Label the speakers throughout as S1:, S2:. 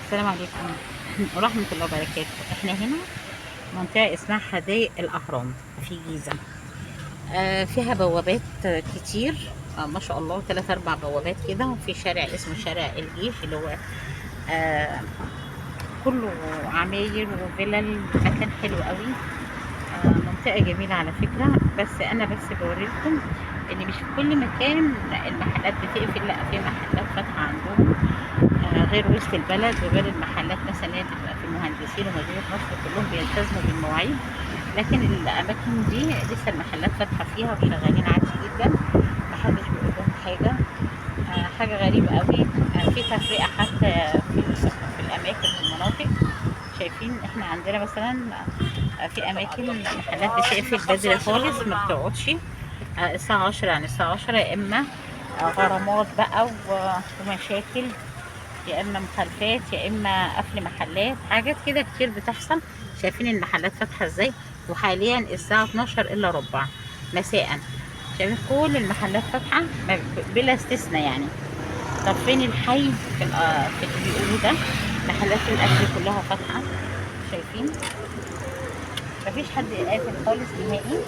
S1: السلام عليكم ورحمة الله وبركاته. احنا هنا منطقة اسمها حدائق الأهرام في جيزة. فيها بوابات كتير. ما شاء الله 3 4 بوابات كده، وفي شارع اسمه شارع الجيش اللي هو آه كله عماير وفلل، مكان حلو قوي. منطقة جميلة على فكرة. بس أنا بوريكم إن مش في كل مكان المحلات بتقفل، لا في محلات فاتحة عندهم غير وسط البلد وغير المحلات مثلا اللي هي بتبقى في المهندسين ومدينة نصر، كلهم بيلتزموا بالمواعيد. لكن الأماكن دي لسه المحلات فاتحة فيها وشغالين عادي جدا، محدش بيقول لهم حاجة. حاجة غريبة قوي. في تفرقة حتى في الأماكن والمناطق. شايفين احنا عندنا مثلا في أماكن محلات بتقفل بدري خالص، ما بتقعدش الساعة 10، يعني الساعة 10 يا إما غرامات بقى ومشاكل، يا اما مخالفات، يا اما قفل محلات، حاجات كده كتير بتحصل. شايفين المحلات فاتحه ازاي؟ وحاليا الساعه 12 الا ربع مساء. شايفين كل المحلات فاتحه بلا استثناء يعني. طب فين الحي في اللي بيقولوا ده؟ محلات الاكل كلها فاتحه. شايفين مفيش حد قافل خالص نهائي.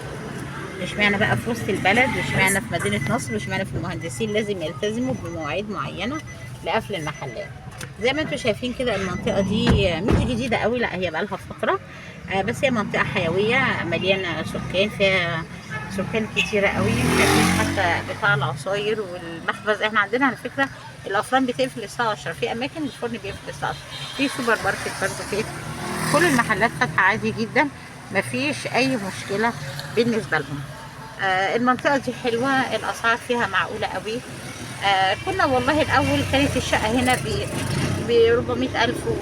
S1: اشمعنى بقى في وسط البلد، واشمعنى في مدينة نصر، واشمعنى في المهندسين لازم يلتزموا بمواعيد معينة لقفل المحلات؟ زي ما انتم شايفين كده المنطقة دي مش جديدة قوي، لا هي بقالها فترة. بس هي منطقة حيوية مليانة سكان، فيها سكان كتيرة قوي. شايفين حتى بتاع العصاير والمخبز. احنا عندنا على فكرة الأفران بتقفل الساعة 10، في أماكن الفرن بيقفل الساعة 10، في سوبر ماركت برضه في كل المحلات فاتحة عادي جدا، مفيش أي مشكلة بالنسبة لهم. المنطقة دي حلوة، الأسعار فيها معقولة قوي. كنا والله الأول كانت الشقة هنا ب 400,000 و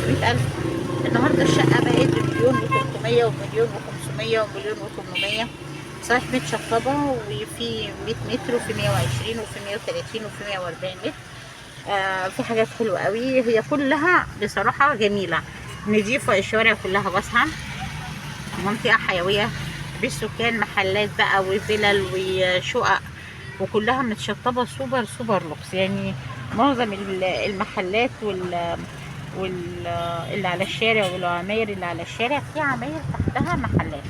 S1: 500,000. النهاردة الشقة بقت بمليون و300 ومليون و500 ومليون و800. صحيح متشطبة، وفي 100 متر وفي 120 وفي 130 وفي 140 متر. في حاجات حلوة قوي، هي كلها بصراحة جميلة، نضيفة، الشوارع كلها واسعة، منطقة حيوية بالسكان، محلات بقى وفلل وشقق، وكلها متشطبة سوبر سوبر لوكس يعني. معظم المحلات اللي على الشارع والعماير اللي على الشارع، في عماير تحتها محلات،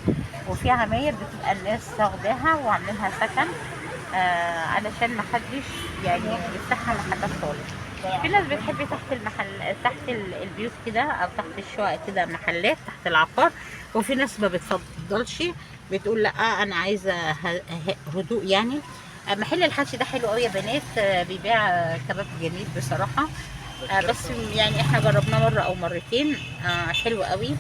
S1: وفي عماير بتبقى الناس واخداها وعاملينها سكن علشان محدش يعني يفتحها محلات خالص. في ناس بتحب تحت المحل، تحت البيوت كده، او تحت الشقق كده محلات تحت العقار. وفي ناس ما بتفضلش، بتقول لا انا عايزه هدوء يعني. محل الحشي ده حلو قوي يا بنات. بيبيع كباب جميل بصراحه. بس يعني احنا جربناه مره او مرتين. حلو قوي.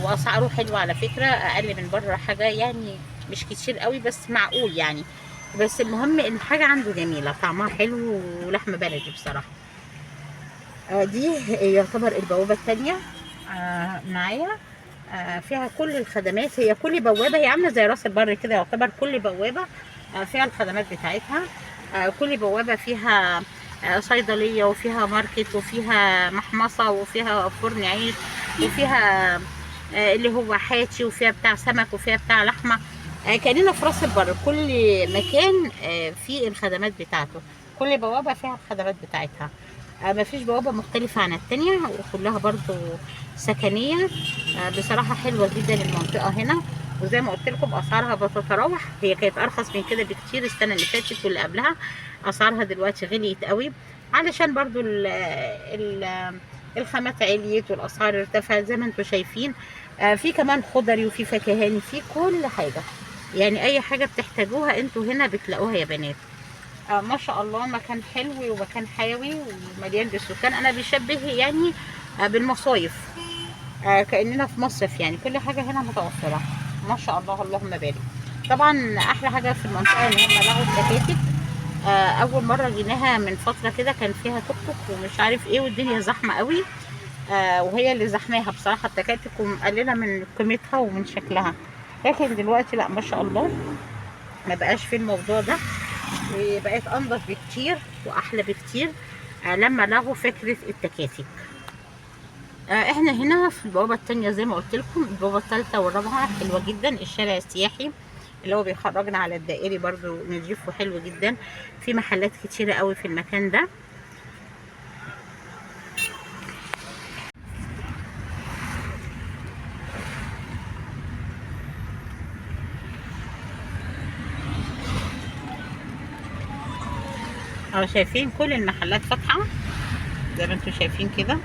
S1: واسعاره حلوه على فكره، اقل من بره حاجه يعني، مش كتير قوي بس معقول يعني. بس المهم ان الحاجه عنده جميله، طعمها حلو ولحم بلدي بصراحه. دي يعتبر البوابه الثانيه معايا. فيها كل الخدمات، هي كل بوابه هي عامله زي راس البر كده، يعتبر كل بوابه فيها الخدمات بتاعتها. كل بوابه فيها صيدليه، وفيها ماركت، وفيها محمصه، وفيها فرن عيش، وفيها اللي هو حاتي، وفيها بتاع سمك، وفيها بتاع لحمه. كاننا في راس البر، كل مكان فيه الخدمات بتاعته، كل بوابه فيها الخدمات بتاعتها. مفيش بوابه مختلفه عن التانية، وكلها برضو سكنيه. بصراحه حلوه جدا المنطقه هنا. وزي ما قلت لكم اسعارها بتتراوح، هي كانت ارخص من كده بكتير السنه اللي فاتت واللي قبلها. اسعارها دلوقتي غليت قوي، علشان برضو الخامات عليت والاسعار ارتفعت زي ما انتم شايفين. في كمان خضري وفي فكهاني، في كل حاجه يعني، اي حاجه بتحتاجوها انتوا هنا بتلاقوها يا بنات. ما شاء الله مكان حلو ومكان حيوي ومليان بالسكان. انا بيشبه يعني بالمصايف، كأننا في مصيف يعني، كل حاجة هنا متوفرة. ما شاء الله اللهم بارك. طبعا أحلى حاجة في المنطقة إن هم لغوا التكاتك. أول مرة جيناها من فترة كده كان فيها توك توك ومش عارف إيه، والدنيا زحمة قوي. وهي اللي زحماها بصراحة التكاتك، ومقللة من قيمتها ومن شكلها. لكن دلوقتي لا ما شاء الله، ما بقاش في الموضوع ده، وبقت أنظف بكتير وأحلى بكتير لما لغوا فكرة التكاتك. احنا هنا في البوابة التانية زي ما قلت لكم، البوابة التالتة والرابعة حلوة جدا. الشارع السياحي اللي هو بيخرجنا على الدائري برضو نضيف وحلو جدا، في محلات كتيرة قوي في المكان ده. اه شايفين كل المحلات فاتحة زي ما انتم شايفين كده.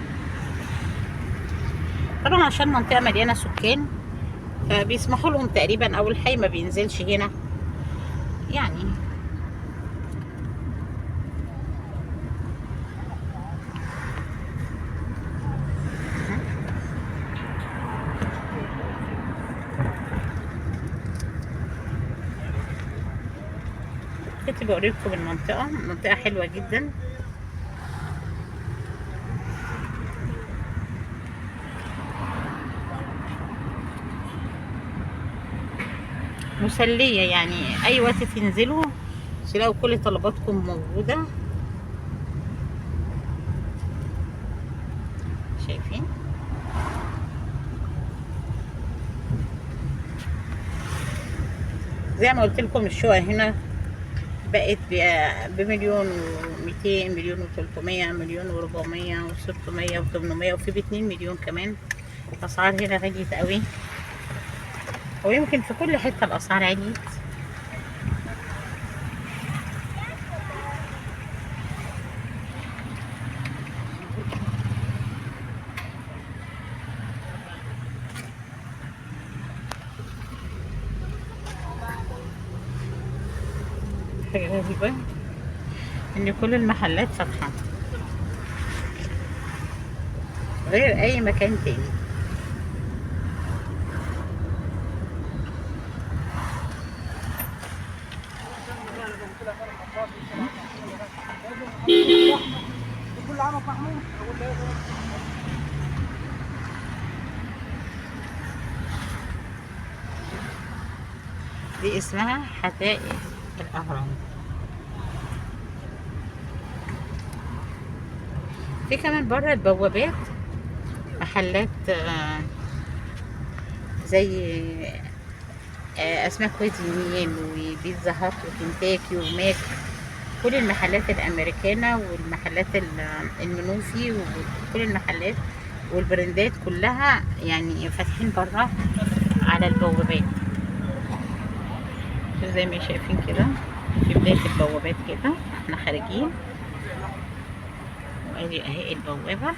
S1: طبعا عشان منطقة مليانة سكان فبيسمحوا لهم تقريبا، او الحي ما بينزلش هنا يعني. كنت بوريكم المنطقة، منطقة حلوة جدا. مسلية يعني، اي وقت تنزلوا تلاقوا كل طلباتكم موجودة. شايفين زي ما قلت لكم الشقق هنا بقت بمليون و200، مليون و300، مليون و400 و600 و800، وفي ب2 مليون كمان. الاسعار هنا غليت قوي، ويمكن في كل حته الاسعار عليت. حاجه غريبه ان كل المحلات فاتحه غير اي مكان تاني. دي اسمها حدائق الاهرام. في كمان بره البوابات محلات زي اسماك وادي النيل وبيتزا هات وكنتاكي وماك. كل المحلات الامريكانه والمحلات المنوفي وكل المحلات والبراندات كلها يعني فاتحين بره على البوابات زي ما شايفين كده. في بدايه البوابات كده احنا خارجين، وادي اهي البوابه.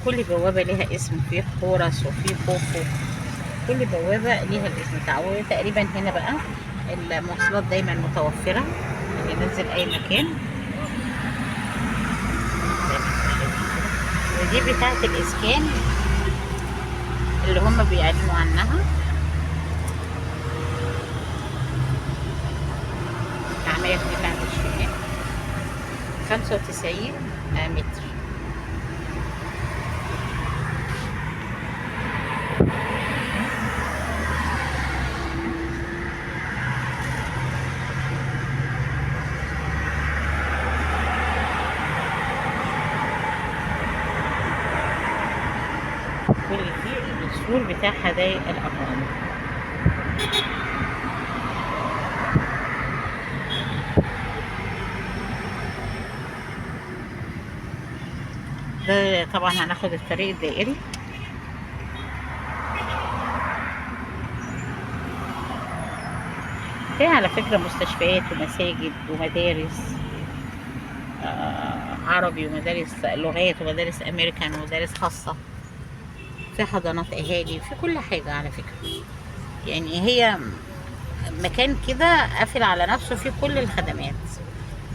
S1: كل بوابة ليها اسم، في حورس وفي خوفو، كل بوابة ليها الاسم بتاعه. تقريبا هنا بقى المواصلات دايما متوفرة اللي ننزل أي مكان. ودي بتاعة الإسكان اللي هم بيعلنوا عنها، عماية بتاعة الشمال 95 متر. كل دي السور بتاع حدائق الأهرام. ده طبعا هناخد الطريق الدائري. في على فكرة مستشفيات ومساجد ومدارس عربي ومدارس لغات ومدارس أمريكان ومدارس خاصة، في حضانات أهالي، في كل حاجة على فكرة. يعني هي مكان كده قافل على نفسه فيه كل الخدمات،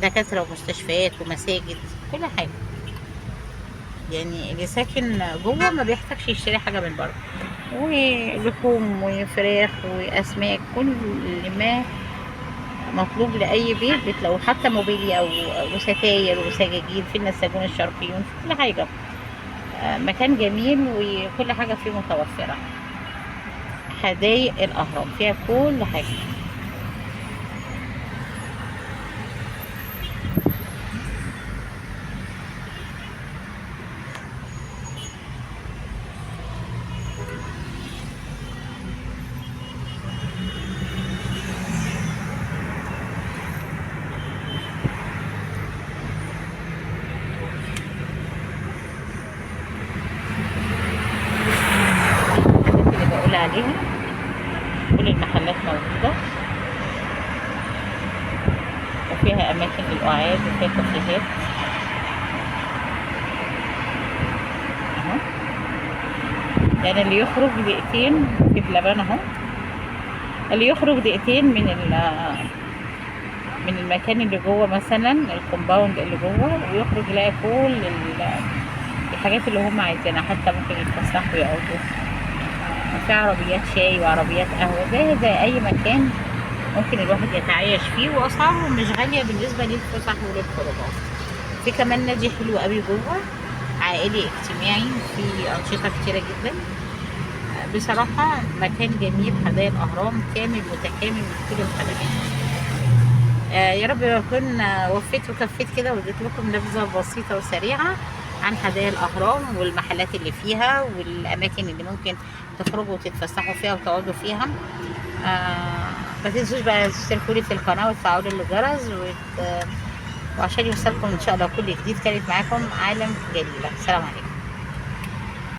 S1: دكاترة ومستشفيات ومساجد، كل حاجة. يعني اللي ساكن جوه ما بيحتاجش يشتري حاجة من بره، ولحوم وفراخ وأسماك، كل ما مطلوب لأي بيت بتلاقوه، حتى موبيليا وستاير وسجاجيد في النساجون الشرقيون، في كل حاجة. مكان جميل وكل حاجة فيه متوفرة. حدائق الأهرام فيها كل حاجة. عليها. كل المحلات موجودة، وفيها أماكن للقعاد وفيها كافيهات اهو. يعني اللي يخرج دقيقتين في بلبن اهو، اللي يخرج دقيقتين من المكان اللي جوه، مثلا الكومباوند اللي جوه، ويخرج يلاقي كل الحاجات اللي هم عايزينها. حتى ممكن يتفسحوا ويقعدوا في عربيات شاي وعربيات قهوة، زي أي مكان ممكن الواحد يتعايش فيه، وأسعاره مش غالية بالنسبة للفسح وللخروجات. في كمان نادي حلو قوي جوه، عائلي اجتماعي، في أنشطة كتيرة جدا. بصراحة مكان جميل، حدائق الأهرام كامل متكامل من كل الخدمات. يا رب أكون وفيت وكفيت كده، واديت لكم نبذة بسيطة وسريعة عن حدائق الأهرام والمحلات اللي فيها والأماكن اللي ممكن تخرجوا وتتفسحوا فيها وتقعدوا فيها. ما تنسوش بقى تشتركوا لي في القناة وتفعلوا الجرس وعشان يوصلكم إن شاء الله كل جديد. كانت معاكم عالم جليلة، سلام عليكم.